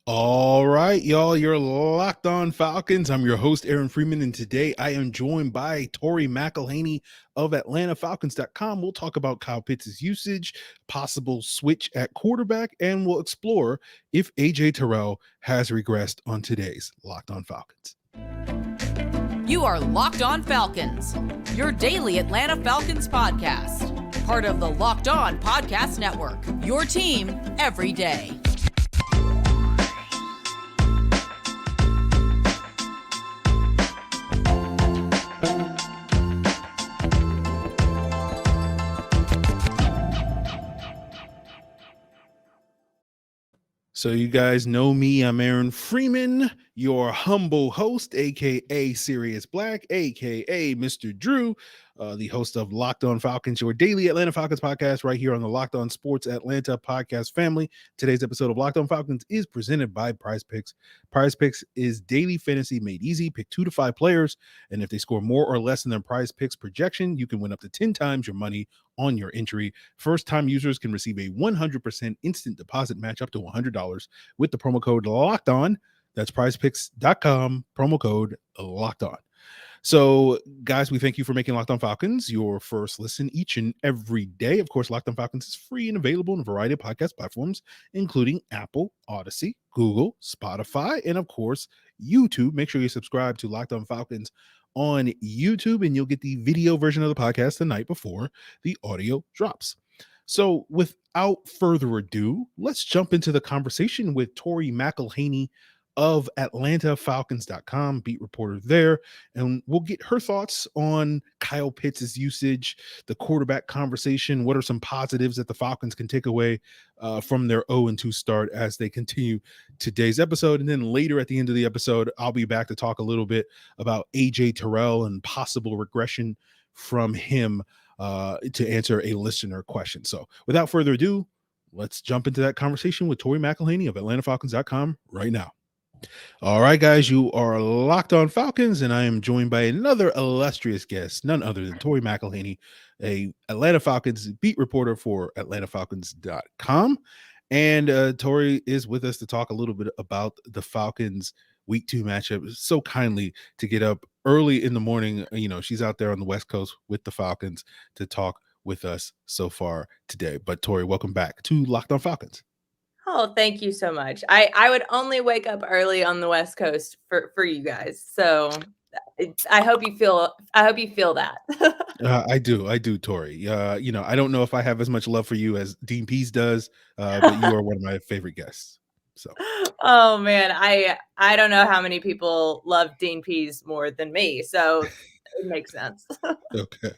All right, y'all, you're locked on Falcons. I'm your host, Aaron Freeman, and today I am joined by Tori McElhaney of AtlantaFalcons.com. We'll talk about Kyle Pitts' usage, possible switch at quarterback, and we'll explore if AJ Terrell has regressed on today's Locked on Falcons. You are Locked on Falcons, your daily Atlanta Falcons podcast, part of the Locked On Podcast Network, your team every day. So you guys know me. I'm Aaron Freeman, your humble host, a.k.a. Sirius Black, a.k.a. Mr. Drew, the host of Locked on Falcons, your daily Atlanta Falcons podcast right here on the Locked on Sports Atlanta podcast family. Today's episode of Locked on Falcons is presented by Prize Picks. Prize Picks is daily fantasy made easy. Pick 2 to 5 players, and if they score more or less than their Prize Picks projection, you can win up to 10 times your money on your entry. First-time users can receive a 100% instant deposit match up to $100 with the promo code Locked On. That's prizepicks.com, promo code Locked On. So, guys, we thank you for making Locked on Falcons your first listen each and every day. Of course, Locked on Falcons is free and available on a variety of podcast platforms, including Apple, Odyssey, Google, Spotify, and, of course, YouTube. Make sure you subscribe to Locked on Falcons on YouTube, and you'll get the video version of the podcast the night before the audio drops. So, without further ado, let's jump into the conversation with Tori McElhaney of AtlantaFalcons.com, beat reporter there, and we'll get her thoughts on Kyle Pitts' usage, the quarterback conversation. What are some positives that the Falcons can take away from their 0-2 start as they continue today's episode? And then later at the end of the episode, I'll be back to talk a little bit about AJ Terrell and possible regression from him to answer a listener question. So without further ado, let's jump into that conversation with Tori McElhaney of AtlantaFalcons.com right now. All right, guys, you are Locked on Falcons, and I am joined by another illustrious guest, none other than Tori McElhaney, a Atlanta Falcons beat reporter for AtlantaFalcons.com. And Tori is with us to talk a little bit about the Falcons Week 2 matchup. So kindly to get up early in the morning. You know, she's out there on the West Coast with the Falcons to talk with us so far today. But Tori, welcome back to Locked on Falcons. Oh, thank you so much. I would only wake up early on the West Coast for you guys. So I hope you feel that. I do, Tori. You know, I don't know if I have as much love for you as Dean Pease does, but you are one of my favorite guests. So, oh man, I don't know how many people love Dean Pease more than me. So it makes sense. Okay.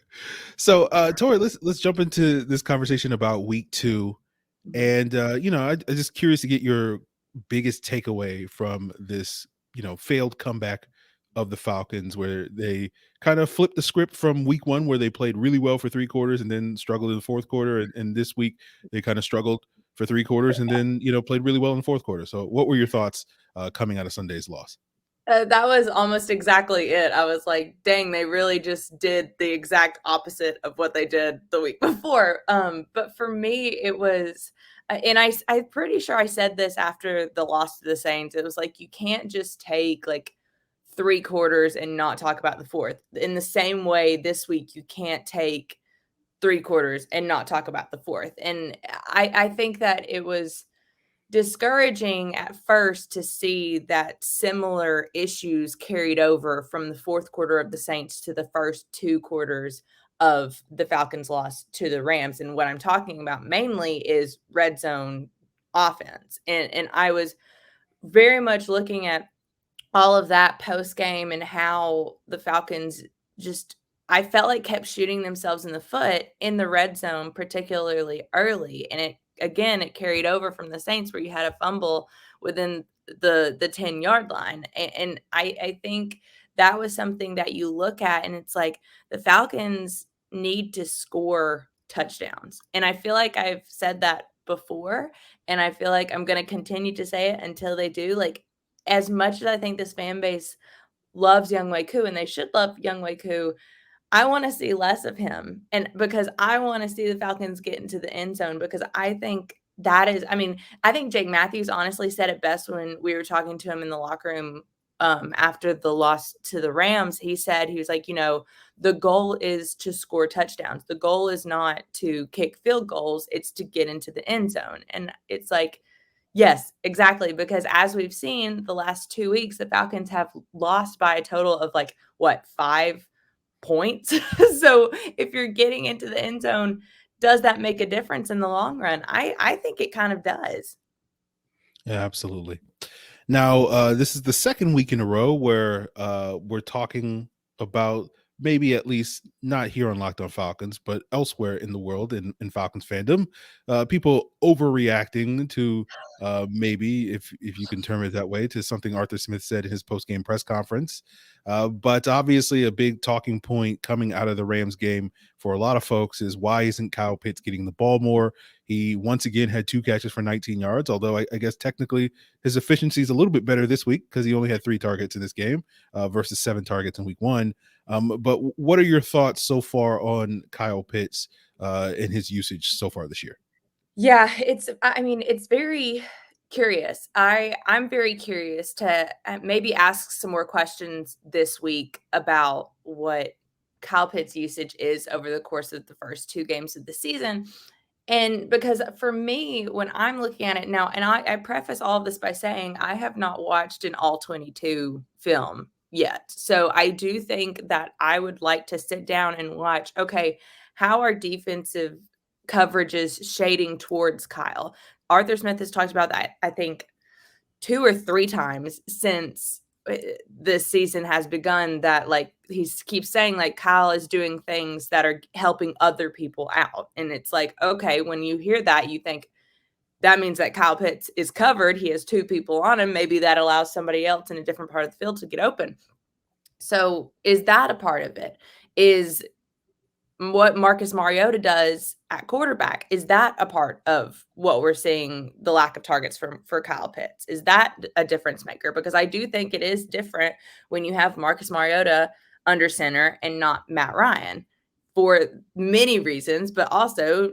So, Tori, let's jump into this conversation about Week 2. And, you know, I'm just curious to get your biggest takeaway from this, you know, failed comeback of the Falcons, where they kind of flipped the script from Week 1, where they played really well for 3 quarters and then struggled in the fourth quarter. And this week they kind of struggled for 3 quarters and then, you know, played really well in the fourth quarter. So what were your thoughts coming out of Sunday's loss? That was almost exactly it. I was like, dang, they really just did the exact opposite of what they did the week before. But for me, it was, and I'm pretty sure I said this after the loss to the Saints. It was like, you can't just take like 3 quarters and not talk about the fourth. In the same way, this week, you can't take 3 quarters and not talk about the fourth. And I think that it was discouraging at first to see that similar issues carried over from the fourth quarter of the Saints to the first 2 quarters of the Falcons' loss to the Rams. And what I'm talking about mainly is red zone offense. And I was very much looking at all of that post game and how the Falcons just, I felt like, kept shooting themselves in the foot in the red zone, particularly early. And it carried over from the Saints, where you had a fumble within the 10-yard line. And I think that was something that you look at, and it's like the Falcons need to score touchdowns. And I feel like I've said that before, and I feel like I'm going to continue to say it until they do. Like, as much as I think this fan base loves Younghoe Koo, and they should love Younghoe Koo, I want to see less of him. And because I want to see the Falcons get into the end zone, because I think that is, I mean, I think Jake Matthews honestly said it best when we were talking to him in the locker room after the loss to the Rams. He said, he was like, the goal is to score touchdowns. The goal is not to kick field goals. It's to get into the end zone. And it's like, yes, exactly. Because as we've seen the last 2 weeks, the Falcons have lost by a total of 5 points. So if you're getting into the end zone, does that make a difference in the long run? I think it kind of does. Yeah, absolutely. Now, this is the second week in a row where we're talking about, maybe at least not here on Locked On Falcons, but elsewhere in the world in Falcons fandom, people overreacting to maybe, if you can term it that way, to something Arthur Smith said in his post-game press conference. But obviously a big talking point coming out of the Rams game for a lot of folks is, why isn't Kyle Pitts getting the ball more? He once again had 2 catches for 19 yards, although I guess technically his efficiency is a little bit better this week because he only had 3 targets in this game versus 7 targets in week 1. But what are your thoughts so far on Kyle Pitts and his usage so far this year? Yeah, it's very curious. I'm very curious to maybe ask some more questions this week about what Kyle Pitts' usage is over the course of the first 2 games of the season. And because for me, when I'm looking at it now, and I preface all of this by saying I have not watched an all 22 film yet. So I do think that I would like to sit down and watch, okay, how are defensive coverages shading towards Kyle? Arthur Smith has talked about that, I think, 2 or 3 times since this season has begun, that he keeps saying Kyle is doing things that are helping other people out. And it's like, okay, when you hear that, you think that means that Kyle Pitts is covered. He has 2 people on him. Maybe that allows somebody else in a different part of the field to get open. So is that a part of it? Is what Marcus Mariota does at quarterback, is that a part of what we're seeing, the lack of targets for Kyle Pitts? Is that a difference maker? Because I do think it is different when you have Marcus Mariota under center and not Matt Ryan, for many reasons, but also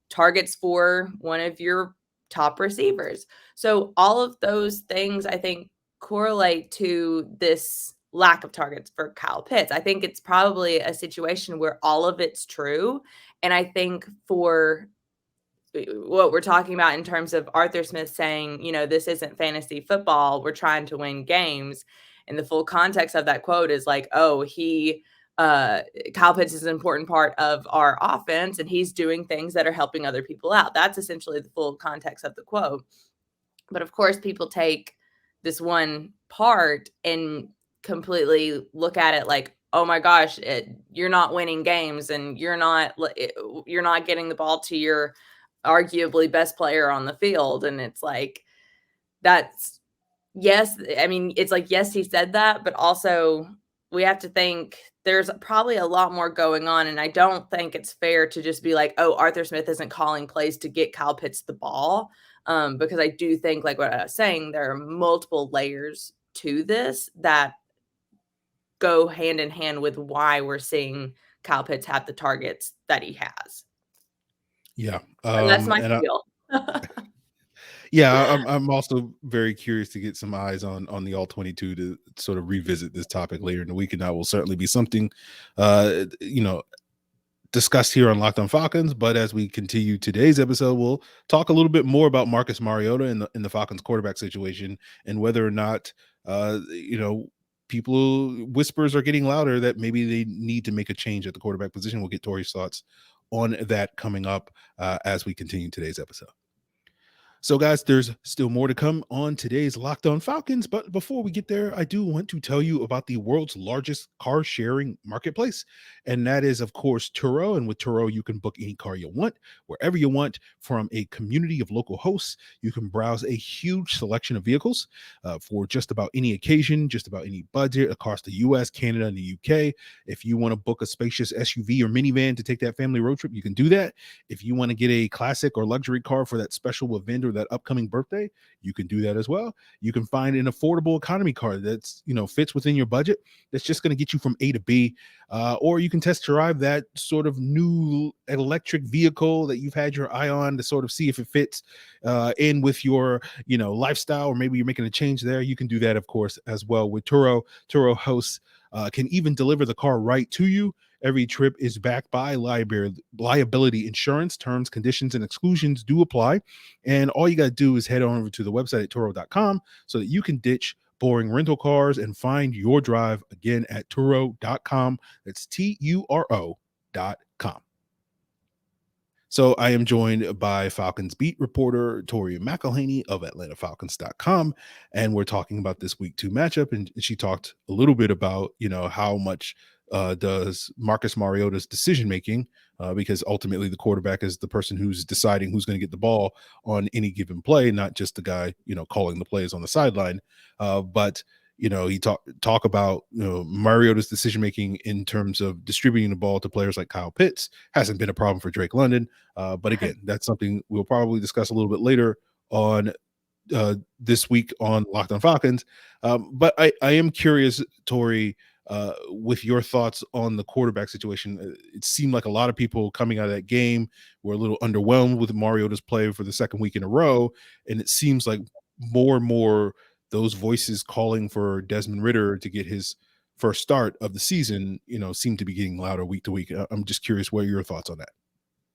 targets for one of your top receivers. So all of those things, I think, correlate to this lack of targets for Kyle Pitts. I think it's probably a situation where all of it's true. And I think for what we're talking about in terms of Arthur Smith saying, this isn't fantasy football, we're trying to win games. And the full context of that quote is Kyle Pitts is an important part of our offense, and he's doing things that are helping other people out. That's essentially the full context of the quote. But of course, people take this one part and completely look at it like, oh my gosh, you're not winning games, and you're not getting the ball to your arguably best player on the field. And it's like, that's, yes, I mean, it's like, yes, he said that, but also we have to think there's probably a lot more going on. And I don't think it's fair to just be like, oh, Arthur Smith isn't calling plays to get Kyle Pitts the ball. Because I do think, like what I was saying, there are multiple layers to this that go hand in hand with why we're seeing Kyle Pitts have the targets that he has. Yeah. And that's my feel. Yeah, I'm also very curious to get some eyes on the all 22 to sort of revisit this topic later in the week, and that will certainly be something discussed here on Locked On Falcons. But as we continue today's episode, we'll talk a little bit more about Marcus Mariota in the Falcons quarterback situation, and whether or not whispers are getting louder that maybe they need to make a change at the quarterback position. We'll get Tori's thoughts on that coming up as we continue today's episode. So, guys, there's still more to come on today's Locked On Falcons. But before we get there, I do want to tell you about the world's largest car sharing marketplace. And that is, of course, Terrell. And with Terrell, you can book any car you want, wherever you want, from a community of local hosts. You can browse a huge selection of vehicles for just about any occasion, just about any budget across the US, Canada, and the UK. If you want to book a spacious SUV or minivan to take that family road trip, you can do that. If you want to get a classic or luxury car for that special event calendar that upcoming birthday, you can do that as well. You can find an affordable economy card that's, fits within your budget, that's just going to get you from A to B. Or you can test drive that sort of new electric vehicle that you've had your eye on to sort of see if it fits in with your, lifestyle, or maybe you're making a change there. You can do that, of course, as well with Turo. Turo hosts can even deliver the car right to you. Every trip is backed by liability insurance. Terms, conditions, and exclusions do apply. And all you got to do is head on over to the website at Turo.com so that you can ditch boring rental cars and find your drive again at Turo.com. That's Turo.com. So I am joined by Falcons beat reporter Tori McElhaney of AtlantaFalcons.com, and we're talking about this week 2 matchup. And she talked a little bit about, how much does Marcus Mariota's decision making, because ultimately the quarterback is the person who's deciding who's going to get the ball on any given play, not just the guy, calling the plays on the sideline. But he talk about Mariota's decision making in terms of distributing the ball to players like Kyle Pitts hasn't been a problem for Drake London. But again, that's something we'll probably discuss a little bit later on this week on Locked on Falcons. But I am curious, Tori, with your thoughts on the quarterback situation. It seemed like a lot of people coming out of that game were a little underwhelmed with Mariota's play for the second week in a row. And it seems like more and more those voices calling for Desmond Ridder to get his first start of the season, seem to be getting louder week to week. I'm just curious, what are your thoughts on that?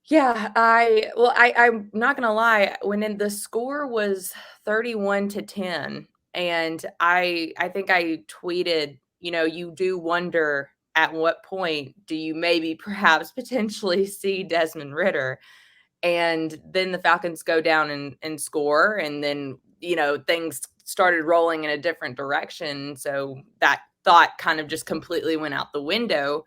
Yeah, I'm not gonna lie. The score was 31-10, and I think I tweeted, you do wonder at what point do you maybe perhaps potentially see Desmond Ridder, and then the Falcons go down and score, and then things started rolling in a different direction. So that thought kind of just completely went out the window.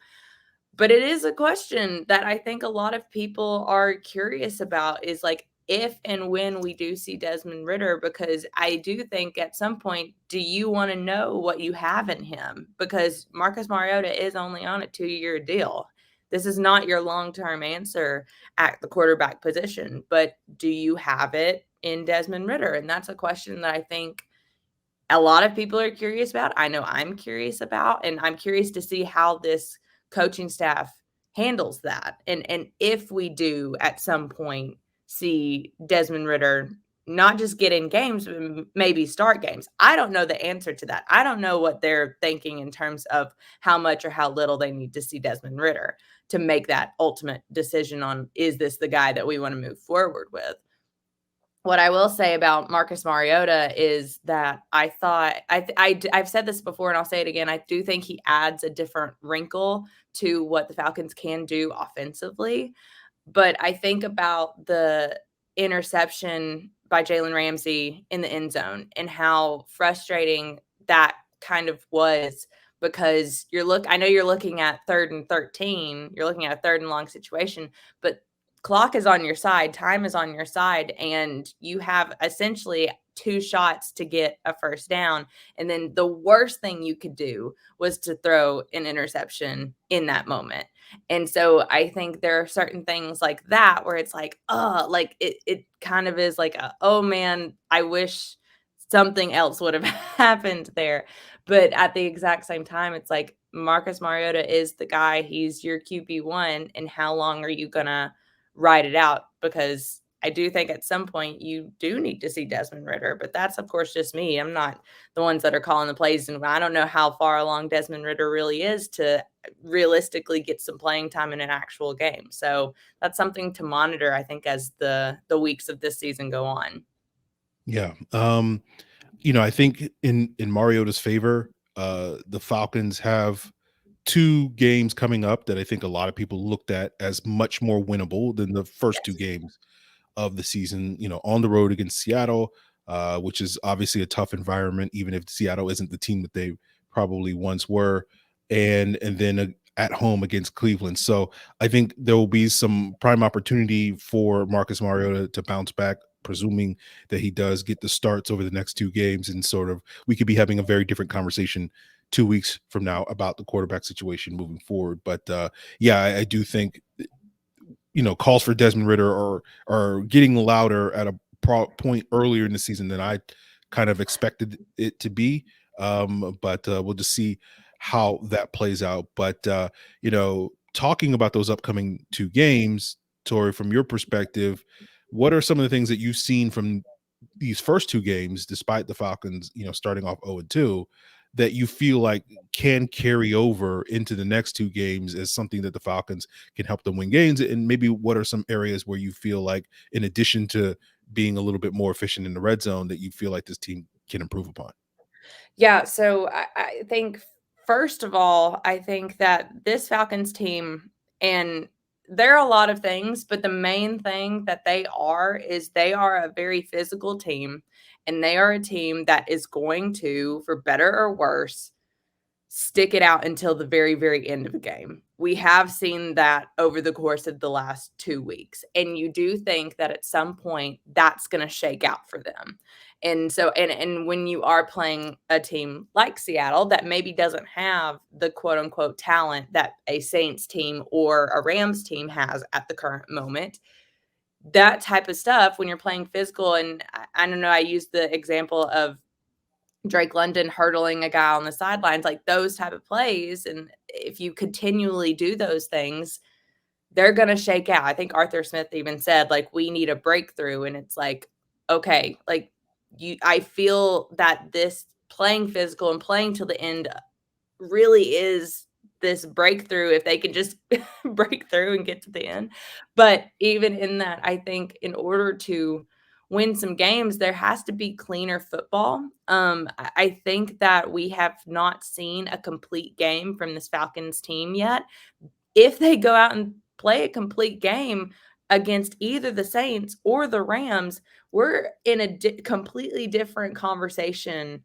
But it is a question that I think a lot of people are curious about, is like, if and when we do see Desmond Ridder, because I do think at some point, do you want to know what you have in him? Because Marcus Mariota is only on a 2-year deal. This is not your long-term answer at the quarterback position, but do you have it in Desmond Ridder? And that's a question that I think a lot of people are curious about. I know I'm curious about, and I'm curious to see how this coaching staff handles that. And if we do at some point see Desmond Ridder not just get in games, but maybe start games. I don't know the answer to that. I don't know what they're thinking in terms of how much or how little they need to see Desmond Ridder to make that ultimate decision on, is this the guy that we want to move forward with? What I will say about Marcus Mariota is that I thought I've said this before and I'll say it again. I do think he adds a different wrinkle to what the Falcons can do offensively. But I think about the interception by Jalen Ramsey in the end zone and how frustrating that kind of was, because I know you're looking at 3rd and 13, you're looking at a 3rd and long situation, but clock is on your side, time is on your side, and you have essentially 2 shots to get a first down. And then the worst thing you could do was to throw an interception in that moment. And so I think there are certain things like that where it's like, it kind of is like, oh man, I wish something else would have happened there. But at the exact same time, it's like, Marcus Mariota is the guy. He's your QB1. And how long are you going to ride it out? Because I do think at some point you do need to see Desmond Ridder, but that's of course just me. I'm not the ones that are calling the plays, and I don't know how far along Desmond Ridder really is to realistically get some playing time in an actual game. So that's something to monitor, I think, as the weeks of this season go on. Yeah. I think in Mariota's favor, the Falcons have 2 games coming up that I think a lot of people looked at as much more winnable than the first 2 games of the season, on the road against Seattle, which is obviously a tough environment, even if Seattle isn't the team that they probably once were, and then at home against Cleveland. So I think there will be some prime opportunity for Marcus Mariota to bounce back, presuming that he does get the starts over the next 2 games, and sort of we could be having a very different conversation 2 weeks from now about the quarterback situation moving forward. But I do think calls for Desmond Ridder are getting louder at a point earlier in the season than I kind of expected it to be. But we'll just see how that plays out. But talking about those upcoming 2 games, Tori, from your perspective, what are some of the things that you've seen from these first 2 games, despite the Falcons, starting off 0-2, that you feel like can carry over into the next 2 games as something that the Falcons can help them win games? And maybe what are some areas where you feel like, in addition to being a little bit more efficient in the red zone, that you feel like this team can improve upon? Yeah, so I think, first of all, I think that this Falcons team, and there are a lot of things, but the main thing that they are is they are a very physical team, and they are a team that is going to, for better or worse, stick it out until the very, very end of a game. We have seen that over the course of the last 2 weeks. And you do think that at some point that's going to shake out for them. And so, and when you are playing a team like Seattle that maybe doesn't have the quote unquote talent that a Saints team or a Rams team has at the current moment, that type of stuff, when you're playing physical, and I don't know, I use the example of Drake London hurdling a guy on the sidelines, like those type of plays. And if you continually do those things, they're going to shake out. I think Arthur Smith even said, like, we need a breakthrough. And it's like, okay, like I feel that this playing physical and playing till the end really is this breakthrough if they can just break through and get to the end. But even in that, I think in order to win some games, there has to be cleaner football. I think that we have not seen a complete game from this Falcons team yet. If they go out and play a complete game against either the Saints or the Rams, we're in a completely different conversation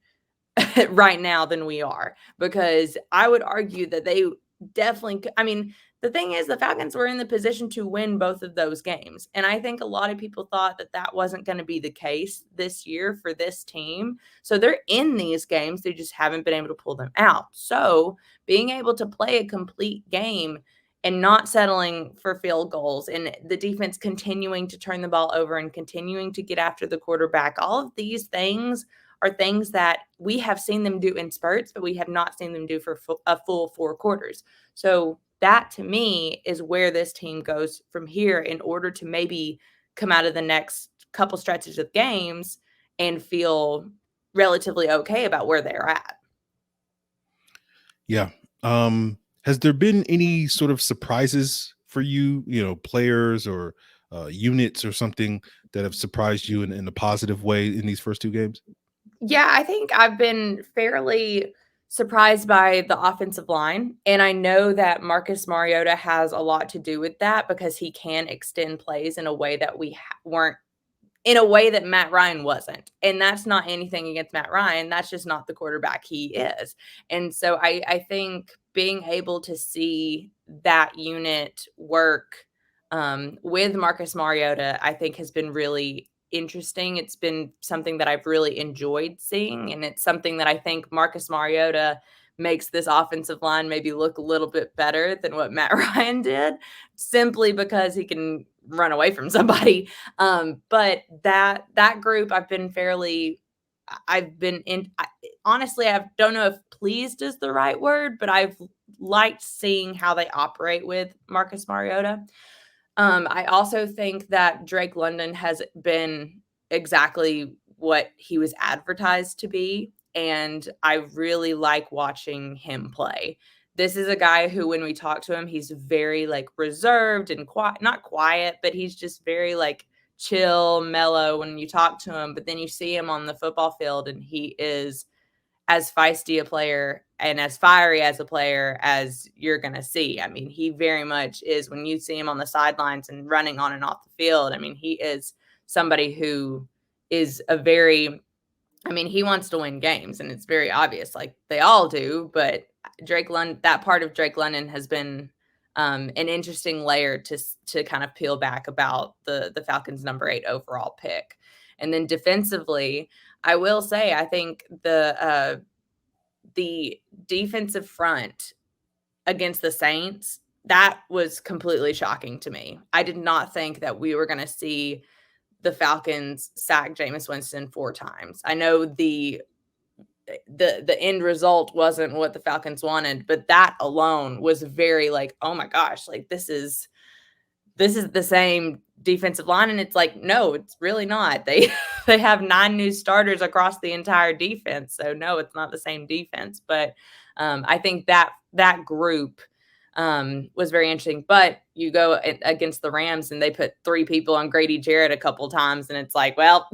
right now than we are, because I would argue that they definitely, I mean, the thing is, the Falcons were in the position to win both of those games. And I think a lot of people thought that that wasn't going to be the case this year for this team. So they're in these games. They just haven't been able to pull them out. So being able to play a complete game and not settling for field goals, and the defense continuing to turn the ball over and continuing to get after the quarterback, all of these things are things that we have seen them do in spurts, but we have not seen them do for a full 4 quarters. So that, to me, is where this team goes from here in order to maybe come out of the next couple stretches of games and feel relatively okay about where they're at. Yeah. Has there been any sort of surprises for you, players or units or something that have surprised you in a positive way in these first 2 games? Yeah, I think I've been fairly surprised by the offensive line. And I know that Marcus Mariota has a lot to do with that, because he can extend plays in a way that we weren't, in a way that Matt Ryan wasn't. And that's not anything against Matt Ryan. That's just not the quarterback he is. And so I think being able to see that unit work with Marcus Mariota, I think has been really interesting. It's been something that I've really enjoyed seeing. And it's something that I think Marcus Mariota makes this offensive line maybe look a little bit better than what Matt Ryan did, simply because he can run away from somebody. But that group, honestly, I don't know if pleased is the right word, but I've liked seeing how they operate with Marcus Mariota. I also think that Drake London has been exactly what he was advertised to be, and I really like watching him play. This is a guy who, when we talk to him, he's very reserved and quiet, not quiet, but he's just very chill, mellow when you talk to him. But then you see him on the football field and he is as feisty a player and as fiery as a player as you're going to see. I mean, he very much is, when you see him on the sidelines and running on and off the field. I mean, he is somebody who is he wants to win games, and it's very obvious, like they all do. But that part of Drake London has been an interesting layer to kind of peel back about the Falcons' number 8 overall pick. And then defensively, I will say, I think the defensive front against the Saints, that was completely shocking to me. I did not think that we were going to see the Falcons sacked Jameis Winston 4 times. I know the end result wasn't what the Falcons wanted, but that alone was very like, oh my gosh, like this is the same defensive line. And it's like, no, it's really not. They have 9 new starters across the entire defense. So no, it's not the same defense. But I think that group was very interesting. But you go against the Rams and they put 3 people on Grady Jarrett a couple times, and it's like, well,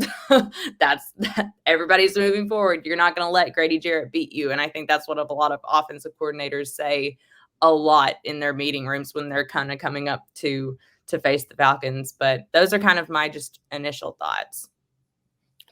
everybody's moving forward. You're not going to let Grady Jarrett beat you. And I think that's what a lot of offensive coordinators say a lot in their meeting rooms when they're kind of coming up to face the Falcons. But those are kind of my just initial thoughts.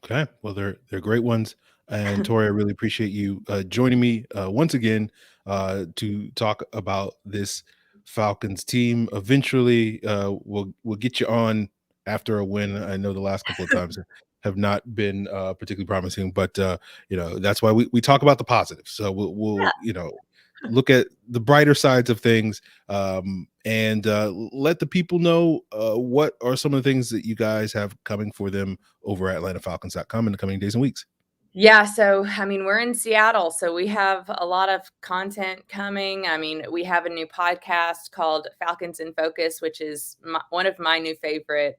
Okay, well, they're great ones. And Tori, I really appreciate you joining me once again to talk about this Falcons team. Eventually, we'll get you on after a win. I know the last couple of times have not been particularly promising, but that's why we talk about the positives. So we'll look at the brighter sides of things, and let the people know what are some of the things that you guys have coming for them over at AtlantaFalcons.com in the coming days and weeks. Yeah, so I mean, we're in Seattle, so we have a lot of content coming. I mean, we have a new podcast called Falcons in Focus, which is one of my new favorite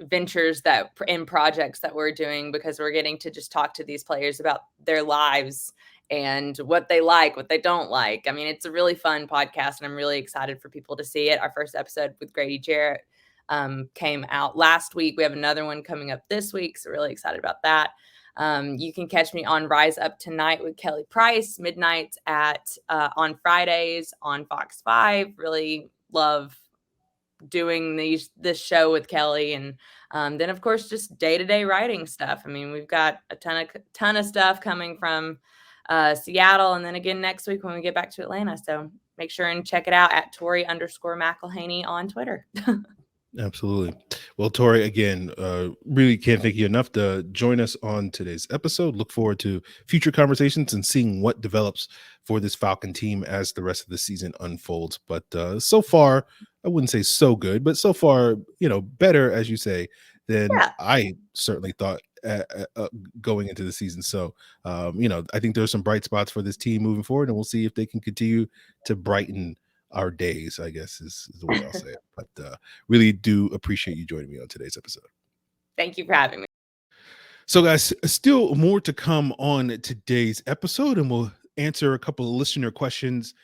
ventures and projects that we're doing, because we're getting to just talk to these players about their lives and what they like, what they don't like. I mean, it's a really fun podcast, and I'm really excited for people to see it. Our first episode with Grady Jarrett came out last week. We have another one coming up this week, so really excited about that. You can catch me on Rise Up Tonight with Kelly Price, midnight on Fridays on Fox 5. Really love doing this show with Kelly. And then, of course, just day-to-day writing stuff. I mean, we've got a ton of stuff coming from Seattle, and then again next week when we get back to Atlanta. So make sure and check it out at Tori_McElhaney on Twitter. Absolutely. Well, Tori, again, really can't thank you enough to join us on today's episode. Look forward to future conversations and seeing what develops for this Falcon team as the rest of the season unfolds. But so far, I wouldn't say so good, but so far, better, as you say, than I certainly thought going into the season. So, I think there's some bright spots for this team moving forward, and we'll see if they can continue to brighten our days, I guess is the way I'll say it. But really do appreciate you joining me on today's episode. Thank you for having me. So, guys, still more to come on today's episode, and we'll answer a couple of listener questions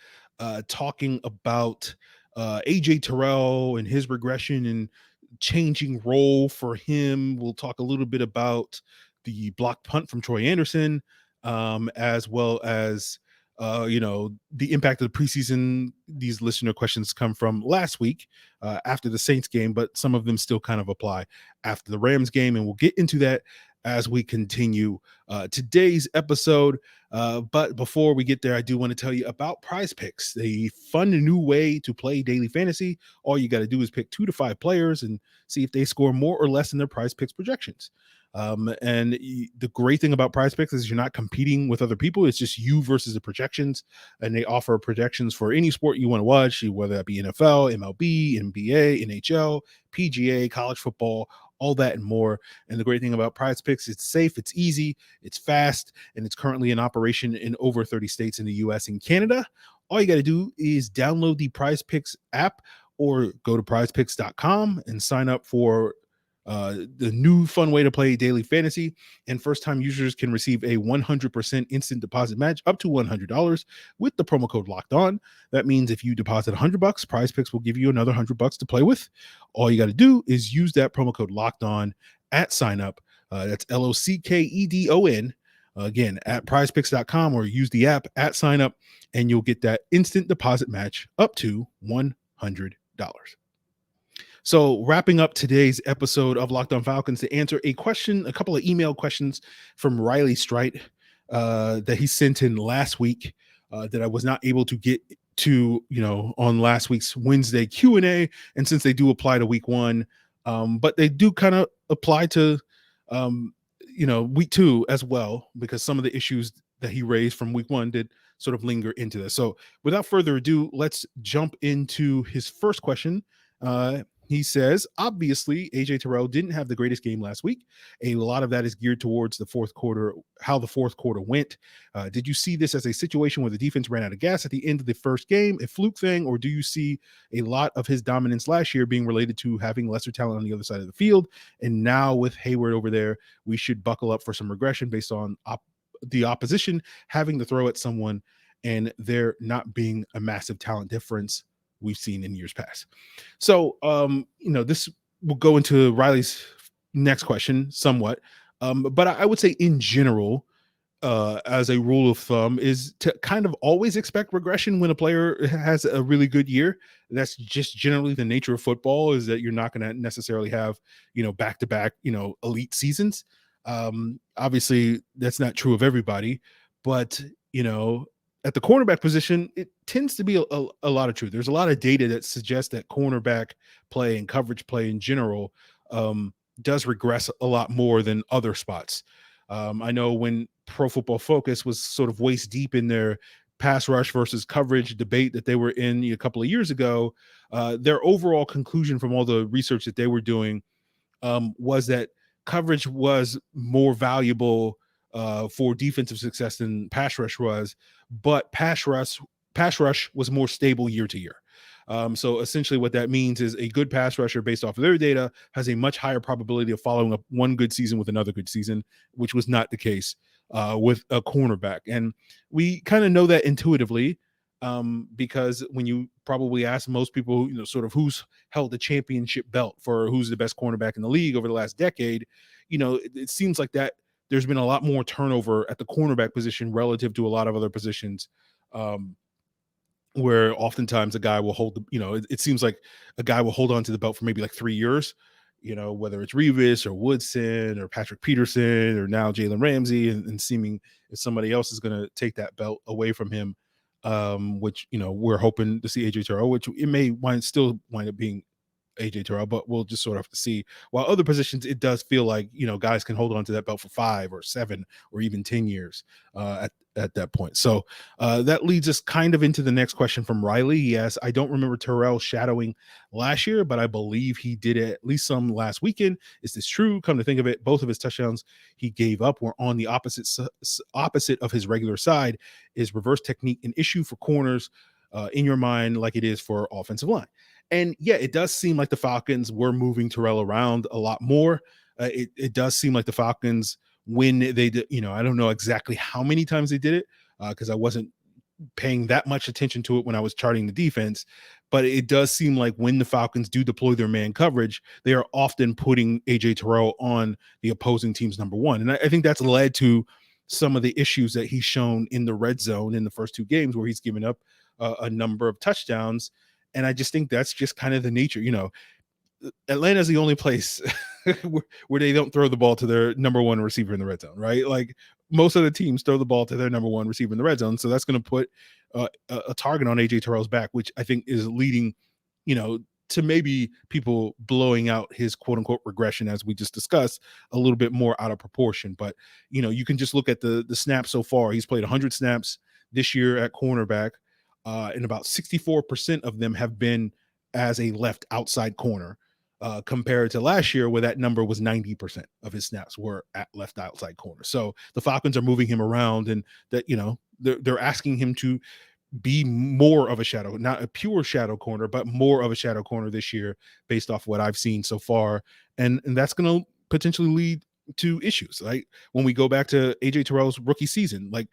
talking about AJ Terrell and his regression and changing role for him. We'll talk a little bit about the blocked punt from Troy Anderson, as well as the impact of the preseason. These listener questions come from last week after the Saints game, but some of them still kind of apply after the Rams game, and we'll get into that as we continue today's episode. But before we get there, I do want to tell you about Prize Picks, the fun new way to play daily fantasy. All you got to do is pick 2 to 5 players and see if they score more or less than their Prize Picks projections. And the great thing about Prize Picks is you're not competing with other people. It's just you versus the projections, and they offer projections for any sport you want to watch, whether that be NFL, MLB, NBA, NHL, PGA, college football, all that and more. And the great thing about Prize Picks, it's safe, it's easy, it's fast, and it's currently in operation in over 30 states in the US and Canada. All you got to do is download the Prize Picks app or go to prizepicks.com and sign up for the new fun way to play daily fantasy. And first-time users can receive a 100% instant deposit match up to $100 with the promo code Locked On. That means if you deposit $100, Prize Picks will give you another $100 to play with. All you got to do is use that promo code Locked On at sign up. That's LOCKEDON. Again, at prizepicks.com, or use the app at sign up, and you'll get that instant deposit match up to $100. So wrapping up today's episode of Locked On Falcons to answer a couple of email questions from Riley Strite that he sent in last week that I was not able to get to, on last week's Wednesday Q&A. And since they do apply to week 1, but they do kind of apply to, week 2 as well, because some of the issues that he raised from week 1 did sort of linger into this. So without further ado, let's jump into his first question. He says, obviously, AJ Terrell didn't have the greatest game last week. A lot of that is geared towards the fourth quarter, how the fourth quarter went. Did you see this as a situation where the defense ran out of gas at the end of the first game, a fluke thing, or do you see a lot of his dominance last year being related to having lesser talent on the other side of the field? And now with Hayward over there, we should buckle up for some regression based on the opposition having to throw at someone and there not being a massive talent difference we've seen in years past. So, this will go into Riley's next question somewhat. But I would say in general, as a rule of thumb, is to kind of always expect regression when a player has a really good year. That's just generally the nature of football, is that you're not going to necessarily have, back-to-back, elite seasons. Obviously, that's not true of everybody, but, at the cornerback position, it tends to be a lot of truth. There's a lot of data that suggests that cornerback play and coverage play in general does regress a lot more than other spots. I know when Pro Football Focus was sort of waist deep in their pass rush versus coverage debate that they were in a couple of years ago, their overall conclusion from all the research that they were doing was that coverage was more valuable for defensive success than pass rush was, but pass rush was more stable year to year. So essentially what that means is a good pass rusher based off of their data has a much higher probability of following up one good season with another good season, which was not the case with a cornerback. And we kind of know that intuitively because when you probably ask most people, sort of who's held the championship belt for who's the best cornerback in the league over the last decade, it seems like that there's been a lot more turnover at the cornerback position relative to a lot of other positions, where oftentimes a guy will hold it seems like a guy will hold on to the belt for maybe like 3 years, whether it's Revis or Woodson or Patrick Peterson or now Jalen Ramsey, and seeming if somebody else is going to take that belt away from him, which, we're hoping to see AJ Terrell, which it may still wind up being AJ Terrell, but we'll just sort of have to see. While other positions, it does feel like, guys can hold on to that belt for 5 or 7 or even 10 years at that point. So that leads us kind of into the next question from Riley. Yes, I don't remember Terrell shadowing last year, but I believe he did at least some last weekend. Is this true? Come to think of it, both of his touchdowns he gave up were on the opposite of his regular side. Is reverse technique an issue for corners in your mind like it is for offensive line? And yeah, it does seem like the Falcons were moving Terrell around a lot more. It does seem like the Falcons, when they did, I don't know exactly how many times they did it because I wasn't paying that much attention to it when I was charting the defense. But it does seem like when the Falcons do deploy their man coverage, they are often putting AJ Terrell on the opposing team's number one. And I think that's led to some of the issues that he's shown in the red zone in the first 2 games where he's given up a number of touchdowns. And I just think that's just kind of the nature. Atlanta is the only place where they don't throw the ball to their number one receiver in the red zone, right? Like most of the teams throw the ball to their number one receiver in the red zone. So that's going to put a target on AJ Terrell's back, which I think is leading, to maybe people blowing out his quote unquote regression, as we just discussed, a little bit more out of proportion. But, you can just look at the snaps so far. He's played 100 snaps this year at cornerback. And about 64% of them have been as a left outside corner, compared to last year where that number was 90% of his snaps were at left outside corner. So the Falcons are moving him around, and that, they're asking him to be more of a shadow, not a pure shadow corner, but more of a shadow corner this year based off what I've seen so far. And that's going to potentially lead to issues. Like when we go back to AJ Terrell's rookie season, like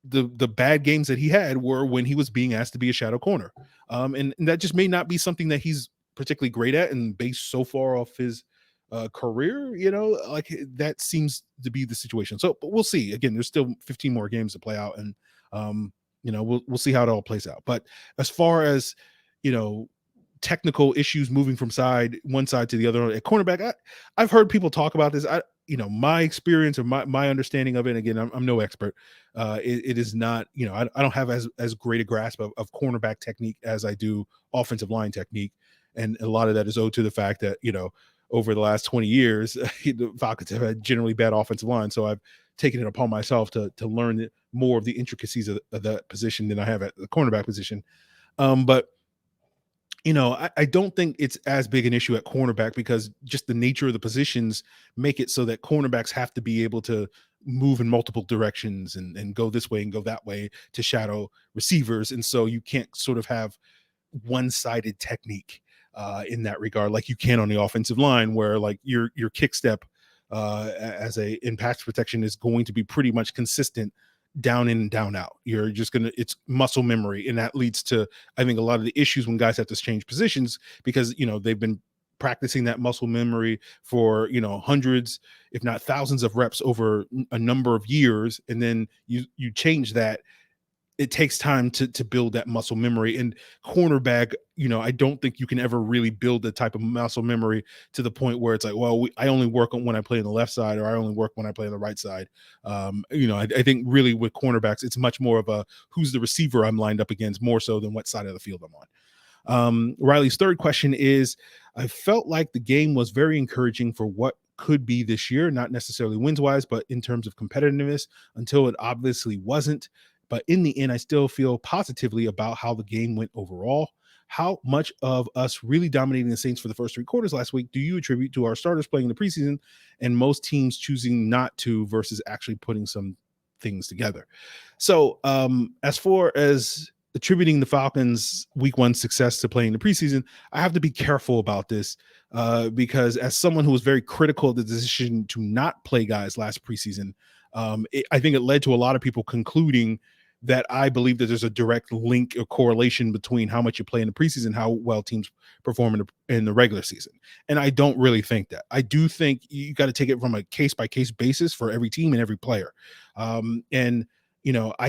the bad games that he had were when he was being asked to be a shadow corner. And that just may not be something that he's particularly great at, and based so far off his career, like that seems to be the situation. So, but we'll see. Again, there's still 15 more games to play out, and we'll see how it all plays out. But as far as, technical issues moving from one side to the other at cornerback, I've heard people talk about this. My experience or my understanding of it, again, I'm no expert. It is not, I don't have as great a grasp of cornerback technique as I do offensive line technique. And a lot of that is owed to the fact that, over the last 20 years, the Falcons have had generally bad offensive line. So I've taken it upon myself to learn more of the intricacies of that position than I have at the cornerback position. But I don't think it's as big an issue at cornerback because just the nature of the positions make it so that cornerbacks have to be able to move in multiple directions and go this way and go that way to shadow receivers. And so you can't sort of have one-sided technique in that regard, like you can on the offensive line, where like your kick step as in pass protection is going to be pretty much consistent down in and down out. You're just it's muscle memory, and that leads to, I think, a lot of the issues when guys have to change positions because they've been practicing that muscle memory for hundreds, if not thousands of reps over a number of years, and then you change that. It takes time to build that muscle memory. And cornerback, I don't think you can ever really build the type of muscle memory to the point where it's like, well, I only work on when I play on the left side, or I only work when I play on the right side. I think really with cornerbacks, it's much more of a who's the receiver I'm lined up against, more so than what side of the field I'm on. Riley's third question is, I felt like the game was very encouraging for what could be this year, not necessarily wins wise, but in terms of competitiveness, until it obviously wasn't. But in the end, I still feel positively about how the game went overall. How much of us really dominating the Saints for the first 3 quarters last week do you attribute to our starters playing in the preseason and most teams choosing not to versus actually putting some things together? So as far as attributing the Falcons week 1 success to playing the preseason, I have to be careful about this because as someone who was very critical of the decision to not play guys last preseason, I think it led to a lot of people concluding that I believe that there's a direct link or correlation between how much you play in the preseason and how well teams perform in the regular season. And I don't really think that. I do think you got to take it from a case-by-case basis for every team and every player. I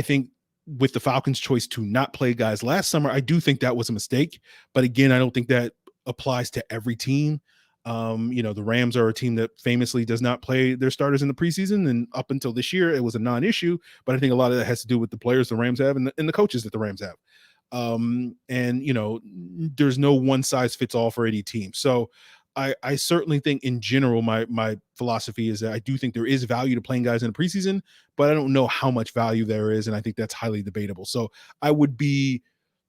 think with the Falcons' choice to not play guys last summer, I do think that was a mistake. But again, I don't think that applies to every team. The Rams are a team that famously does not play their starters in the preseason, and up until this year, it was a non-issue. But I think a lot of that has to do with the players the Rams have and the coaches that the Rams have. There's no one size fits all for any team. So I certainly think in general, my philosophy is that I do think there is value to playing guys in the preseason, but I don't know how much value there is, and I think that's highly debatable. So I would be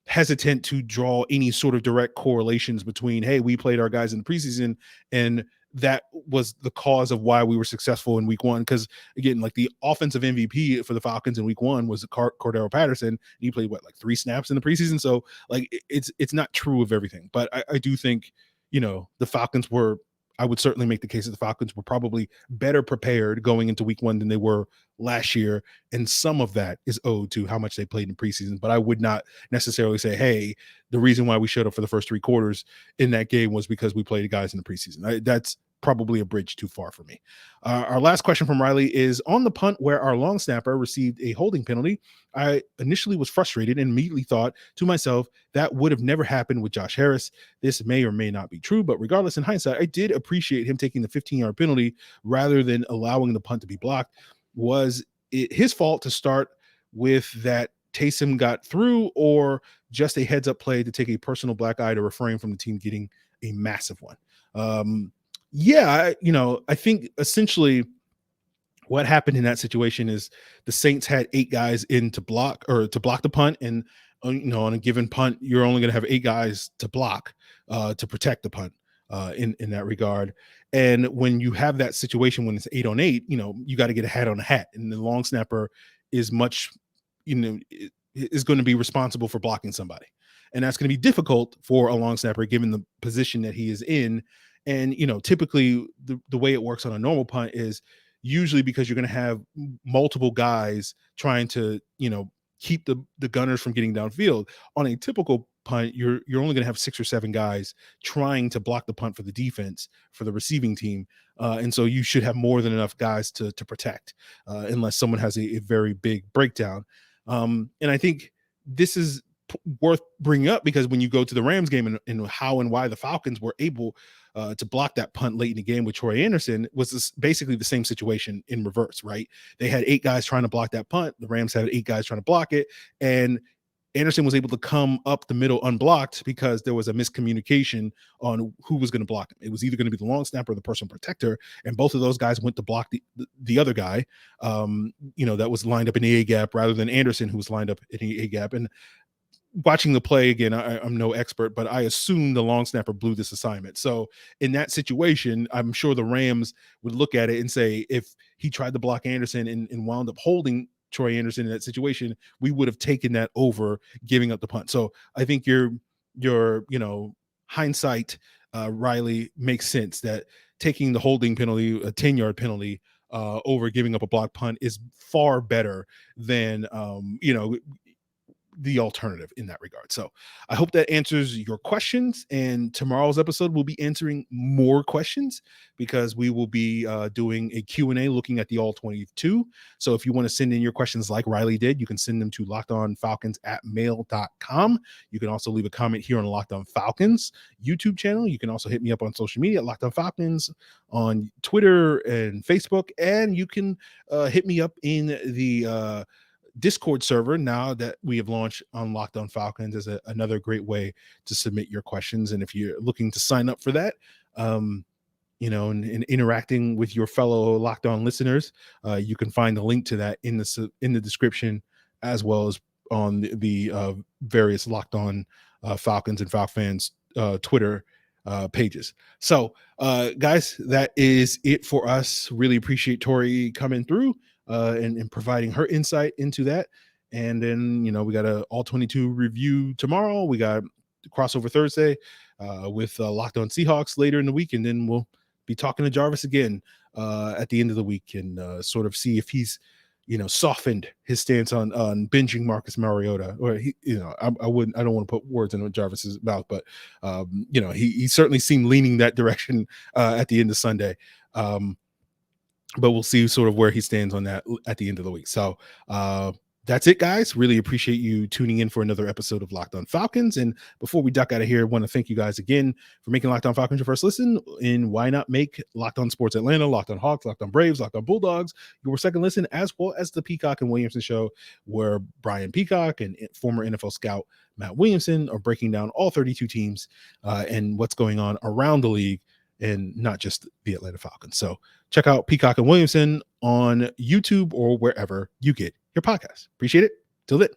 hesitant to draw any sort of direct correlations between, hey, we played our guys in the preseason and that was the cause of why we were successful in week 1. Because again, like the offensive MVP for the Falcons in week 1 was Cordero Patterson. And he played 3 snaps in the preseason. So like it's not true of everything, but I do think, the Falcons were, I would certainly make the case that the Falcons were probably better prepared going into week 1 than they were last year. And some of that is owed to how much they played in preseason. But I would not necessarily say, hey, the reason why we showed up for the first 3 quarters in that game was because we played guys in the preseason. That's probably a bridge too far for me. Our last question from Riley is, on the punt where our long snapper received a holding penalty, I initially was frustrated and immediately thought to myself that would have never happened with Josh Harris. This may or may not be true, but regardless, in hindsight, I did appreciate him taking the 15-yard penalty rather than allowing the punt to be blocked. Was it his fault to start with that Taysom got through, or just a heads-up play to take a personal black eye to refrain from the team getting a massive one? I think essentially what happened in that situation is the Saints had 8 guys in to block the punt. And, on a given punt, you're only going to have 8 guys to block, to protect the punt in that regard. And when you have that situation, when it's 8 on 8, you got to get a hat on a hat. And the long snapper is much, is going to be responsible for blocking somebody. And that's going to be difficult for a long snapper, given the position that he is in. And, typically the way it works on a normal punt is usually because you're going to have multiple guys trying to, keep the gunners from getting downfield. On a typical punt, you're only going to have 6 or 7 guys trying to block the punt for the defense, for the receiving team. And so you should have more than enough guys to protect, unless someone has a very big breakdown. And I think this is worth bringing up because when you go to the Rams game and how and why the Falcons were able to block that punt late in the game with Troy Anderson was basically the same situation in reverse, right? They had 8 guys trying to block that punt. The Rams had 8 guys trying to block it. And Anderson was able to come up the middle unblocked because there was a miscommunication on who was going to block him. It was either going to be the long snapper or the personal protector. And both of those guys went to block the other guy, that was lined up in the A gap rather than Anderson, who was lined up in the A gap. And watching the play again, I'm no expert, but I assume the long snapper blew this assignment. So in that situation, I'm sure the Rams would look at it and say, if he tried to block Anderson and wound up holding Troy Anderson in that situation, we would have taken that over giving up the punt. So I think your hindsight, Riley, makes sense that taking the holding penalty, a 10-yard penalty, over giving up a block punt is far better than the alternative in that regard. So I hope that answers your questions, and tomorrow's episode will be answering more questions because we will be doing a Q&A looking at the all 22. So if you want to send in your questions like Riley did, you can send them to lockedonfalcons@mail.com. You can also leave a comment here on Locked On Falcons YouTube channel. You can also hit me up on social media at Locked On Falcons on Twitter and Facebook, and you can hit me up in the Discord server now that we have launched on Locked On Falcons is another great way to submit your questions. And if you're looking to sign up for that, and interacting with your fellow Locked On listeners, you can find the link to that in the description, as well as on the various Locked On Falcons and Falcon fans Twitter pages. So guys, that is it for us. Really appreciate Tori coming through and providing her insight into that. And then we got a all 22 review tomorrow. We got crossover Thursday with Locked On Seahawks later in the week, and then we'll be talking to Jarvis again at the end of the week and sort of see if he's softened his stance on binging Marcus Mariota, or I don't want to put words in Jarvis's mouth, but he certainly seemed leaning that direction at the end of Sunday. But we'll see sort of where he stands on that at the end of the week. So that's it, guys. Really appreciate you tuning in for another episode of Locked On Falcons. And before we duck out of here, I want to thank you guys again for making Locked On Falcons your first listen. And why not make Locked On Sports Atlanta, Locked On Hawks, Locked On Braves, Locked On Bulldogs your second listen, as well as the Peacock and Williamson show, where Brian Peacock and former NFL scout Matt Williamson are breaking down all 32 teams and what's going on around the league, and not just the Atlanta Falcons. So check out Peacock and Williamson on YouTube or wherever you get your podcast. Appreciate it. Till then.